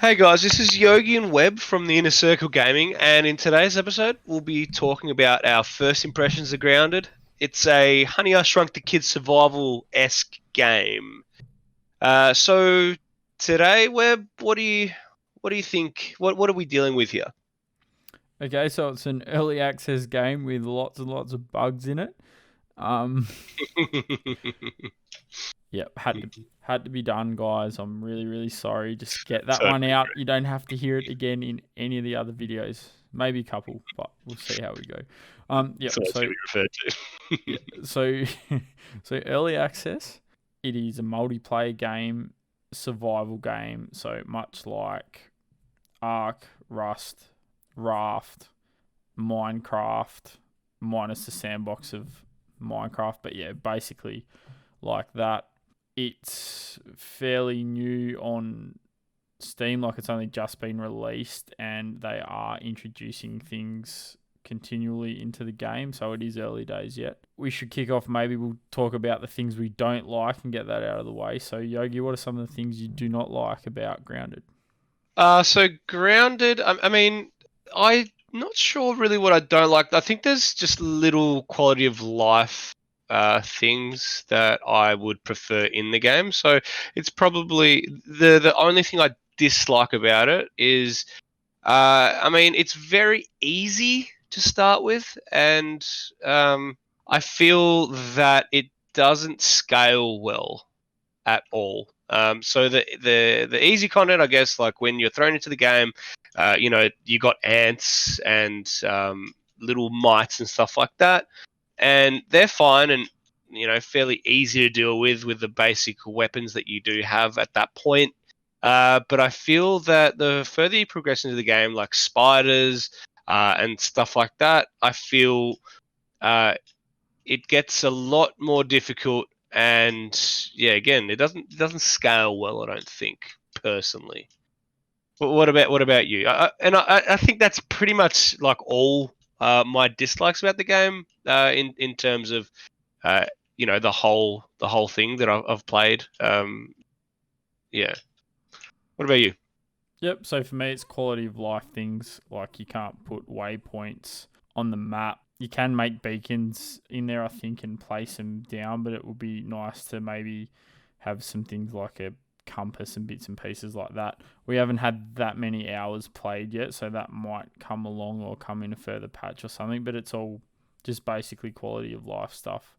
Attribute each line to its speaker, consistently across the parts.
Speaker 1: Hey guys, this is Yogi and Webb from the Inner Circle Gaming, and in today's episode, we'll be talking about our first impressions of Grounded. It's a Honey I Shrunk the Kids survival-esque game. So today, Webb, what do you think? What are we dealing with here?
Speaker 2: Okay, so it's an early access game with lots and lots of bugs in it. Um, yep, had to be done, guys. I'm really sorry. Just get that one
Speaker 1: Totally,
Speaker 2: out. You don't have to hear it again in any of the other videos. Maybe a couple, but we'll see how we go. Yep.
Speaker 1: that's what it's
Speaker 2: So
Speaker 1: going to be referred to.
Speaker 2: yeah, so so early access. It is a multiplayer game, survival game. So much like Ark, Rust, Raft, Minecraft, minus the sandbox of Minecraft. But yeah, basically like that. It's fairly new on Steam, like it's only just been released, and they are introducing things continually into the game, so it is early days yet. We should kick off. Maybe we'll talk about the things we don't like and get that out of the way. So, Yogi, what are some of the things you do not like about Grounded?
Speaker 1: So Grounded. I mean, I'm not sure really what I don't like. I think there's just little quality of life things that I would prefer in the game. So it's probably the only thing I dislike about it is, I mean, it's very easy to start with, and I feel that it doesn't scale well at all. So the easy content, I guess, like when you're thrown into the game, you got ants and little mites and stuff like that, and they're fine and fairly easy to deal with the basic weapons that you do have at that point. But I feel that the further you progress into the game, like spiders and stuff like that, I feel uh, it gets a lot more difficult, and yeah, again, it doesn't scale well, I don't think, personally. But what about you? I think that's pretty much like all my dislikes about the game, in terms of uh, the whole thing that I've played. Yeah. What about you?
Speaker 2: Yep. So for me, it's quality of life things like you can't put waypoints on the map. You can make beacons in there, I think, and place them down, but it would be nice to maybe have some things like a compass and bits and pieces like that. We haven't had that many hours played yet, so that might come along or come in a further patch or something, but it's all just basically quality of life stuff,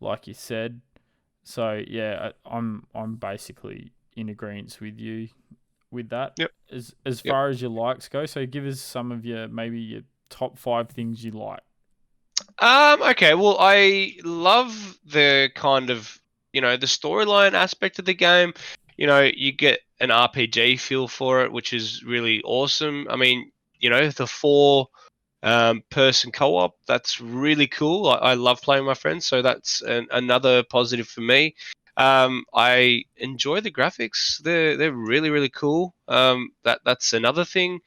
Speaker 2: like you said. So yeah, I'm basically in agreement with you with that.
Speaker 1: Yep.
Speaker 2: As
Speaker 1: Yep.
Speaker 2: far as your likes go, so give us some of your maybe your top five things you like.
Speaker 1: Okay. Well, I love the kind of the storyline aspect of the game. You get an RPG feel for it, which is really awesome. I mean, the four person co-op, that's really cool. I love playing with my friends, so that's another positive for me. I enjoy the graphics; they're really cool. That's another thing.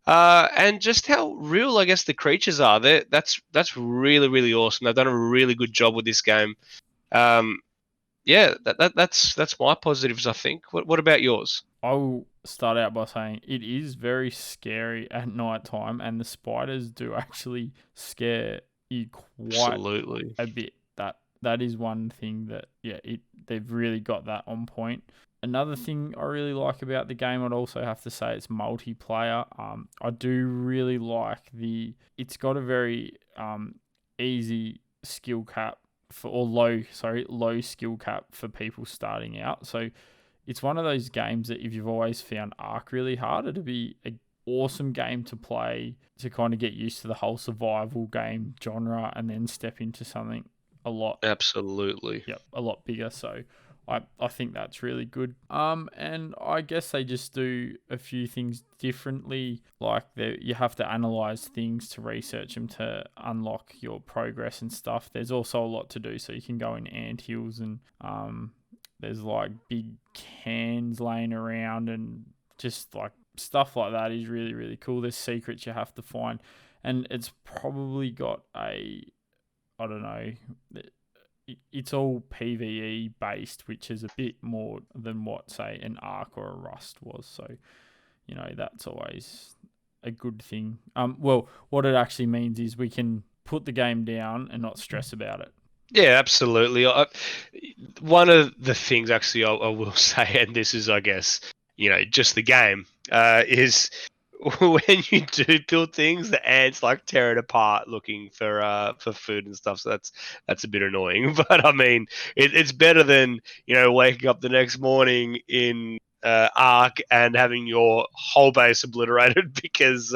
Speaker 1: And just how real, I guess, the creatures are. That's really awesome. They've done a really good job with this game. Um, yeah, that's my positives, I think. What about yours?
Speaker 2: I will start out by saying it is very scary at night time, and the spiders do actually scare you quite
Speaker 1: Absolutely.
Speaker 2: a bit. That is one thing that yeah, they've really got that on point. Another thing I really like about the game, I'd also have to say it's multiplayer. I do really like it's got a very easy skill cap for or low skill cap for people starting out. So it's one of those games that if you've always found Ark really hard, it'd be an awesome game to play to kind of get used to the whole survival game genre and then step into something a lot,
Speaker 1: Absolutely.
Speaker 2: yep, a lot bigger. So I think that's really good. And I guess they just do a few things differently. Like you have to analyze things to research them to unlock your progress and stuff. There's also a lot to do, so you can go in anthills and there's like big cans laying around and just like stuff like that is really cool. There's secrets you have to find, and it's probably got a I don't know. It's all PVE based, which is a bit more than what say an Ark or a Rust was. So that's always a good thing. Well, what it actually means is we can put the game down and not stress about it.
Speaker 1: Yeah, absolutely. One of the things, actually, I will say, and this is, I guess, just the game, is when you do build things, the ants like tear it apart looking for food and stuff. So that's a bit annoying. But I mean, it's better than waking up the next morning in Ark and having your whole base obliterated because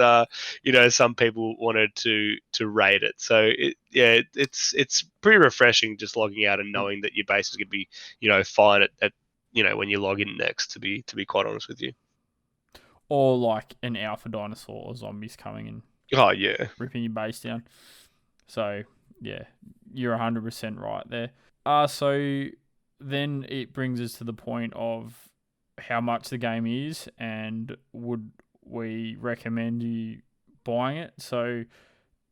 Speaker 1: some people wanted to raid it. So it's pretty refreshing just logging out and knowing that your base is going to be fine at when you log in next. To be quite honest with you.
Speaker 2: Or like an alpha dinosaur or zombies coming and
Speaker 1: Oh yeah.
Speaker 2: ripping your base down. So yeah, you're 100% right there. So then it brings us to the point of how much the game is and would we recommend you buying it. So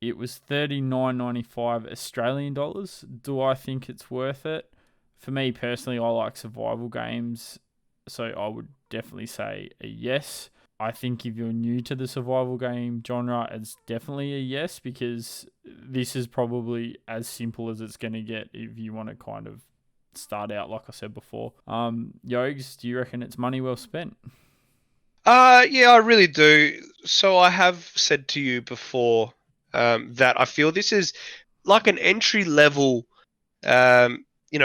Speaker 2: it was $39.95 Australian dollars. Do I think it's worth it? For me personally, I like survival games, so I would definitely say a yes. I think if you're new to the survival game genre, it's definitely a yes, because this is probably as simple as it's going to get if you want to kind of start out, like I said before. Yogs, do you reckon it's money well spent?
Speaker 1: Yeah, I really do. So I have said to you before that I feel this is like an entry level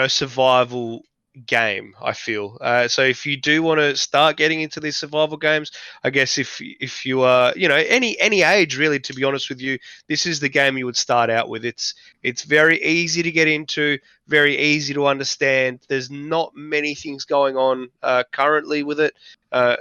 Speaker 1: survival game. I feel so. If you do want to start getting into these survival games, I guess if you are any age really, to be honest with you, this is the game you would start out with. It's very easy to get into, very easy to understand. There's not many things going on currently with it.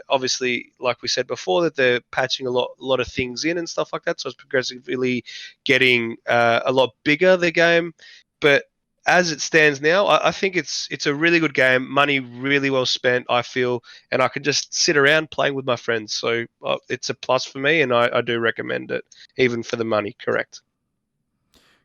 Speaker 1: Obviously, like we said before, that they're patching a lot of things in and stuff like that, so it's progressively getting a lot bigger, the game. But as it stands now, I think it's a really good game. Money really well spent, I feel, and I can just sit around playing with my friends. So it's a plus for me, and I do recommend it, even for the money. Correct.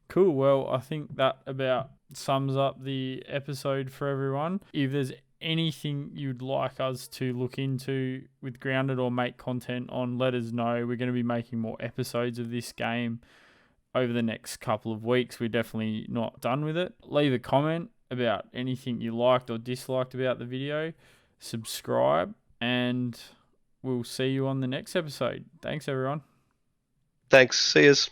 Speaker 2: Cool. Well, I think that about sums up the episode for everyone. If there's anything you'd like us to look into with Grounded or make content on, let us know. We're going to be making more episodes of this game over the next couple of weeks. We're definitely not done with it. Leave a comment about anything you liked or disliked about the video. Subscribe, and we'll see you on the next episode. Thanks, everyone.
Speaker 1: Thanks. See yous.